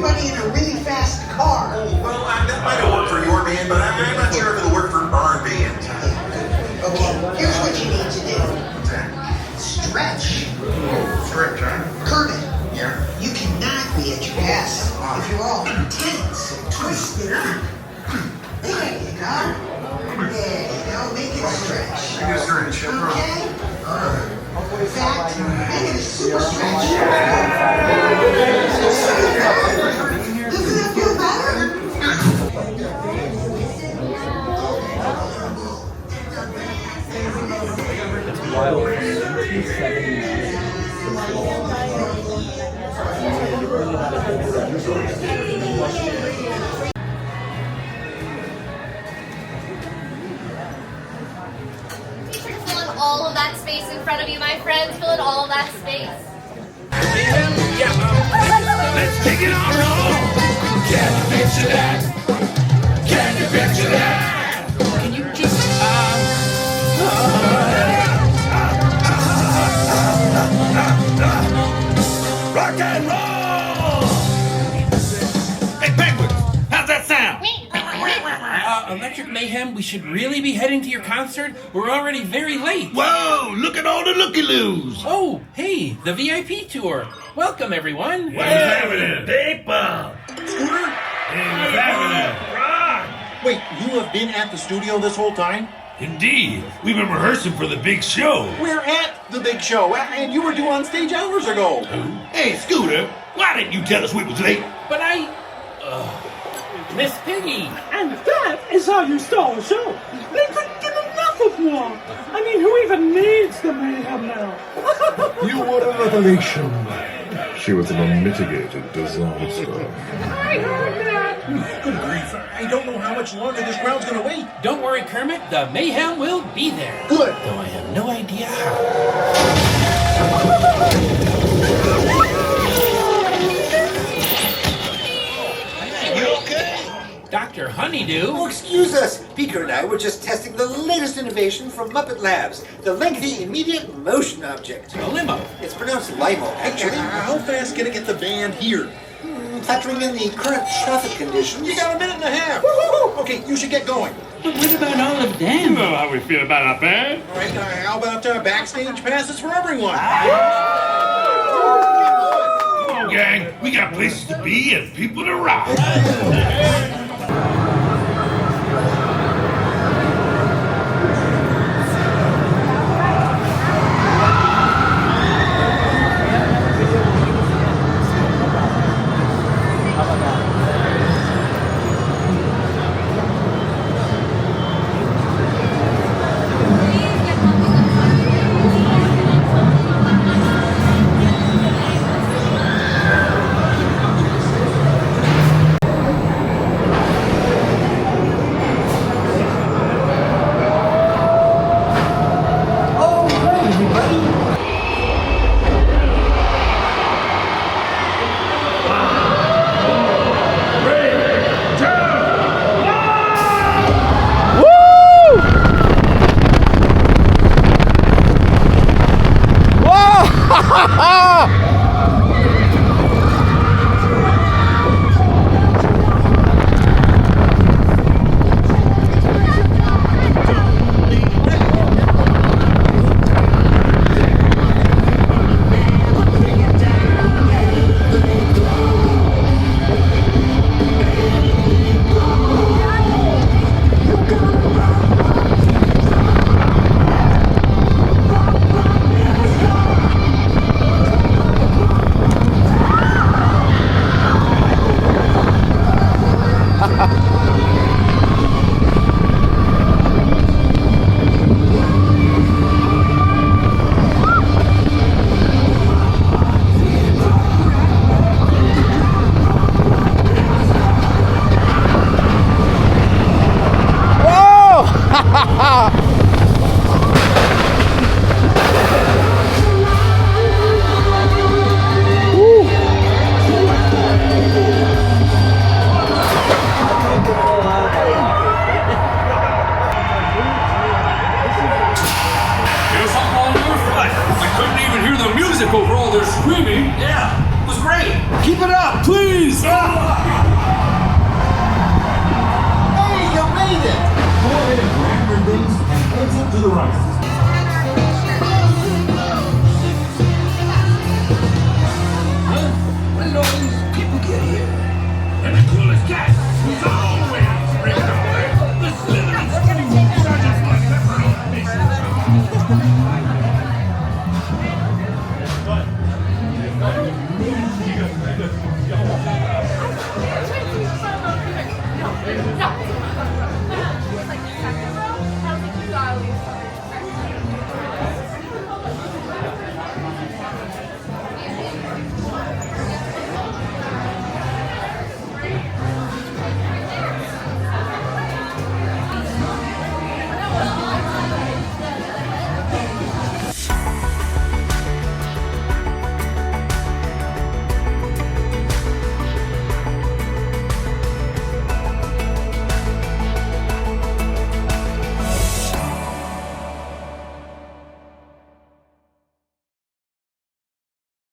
everybody in a really fast car. Oh, well, that might have worked for your band, but I'm not sure if it'll work for our band. Okay, here's what you need to do. What's that? Stretch. Stretch, huh? Kermit, Yeah. you cannot be at your best if you're all tense and twisted up. There you go. There you go. Make it stretch. Make it stretch. Okay? In fact, make it a super stretch. Doesn't it feel better? Fill in all of that space in front of you, my friends. Fill in all of that space. Let's take it on home. Can you picture that? Can you picture that? Can you just rock and roll? Hey, Penguin, how's that sound? Electric Mayhem, we should really be heading to your concert. We're already very late. Whoa, look at all the looky-loos. Oh, hey, the VIP tour. Welcome, everyone. What's happening? People. Scooter? Wait, you have been at the studio this whole time? Indeed, we've been rehearsing for the big show. We're at the big show, and you were due on stage hours ago. Hey, Scooter, why didn't you tell us we was late? But Miss Piggy. And that is how you stall a show. They couldn't get enough of Walt. I mean, who even needs the mayhem now? You were a revelation. She was an unmitigated disaster. I heard that. Good grief, I don't know how much longer this crowd's gonna wait. Don't worry, Kermit. The Mayhem will be there. Good. Though I have no idea how. You okay? Dr. Honeydew. Oh, excuse us. Peter and I were just testing the latest innovation from Muppet Labs, the lengthy immediate motion object. A limo. It's pronounced limo, actually. How fast can it get the band here? Factoring in the current traffic conditions. You got a minute and a half. Woo-hoo-hoo. Okay, you should get going. But what about all of them? know how we feel about our band. All right, how about backstage passes for everyone? Come on, gang. We got places to be and people to rock. exit to the right. When did all these people get here? And the coolest cat is always bringing all that. The Slytherin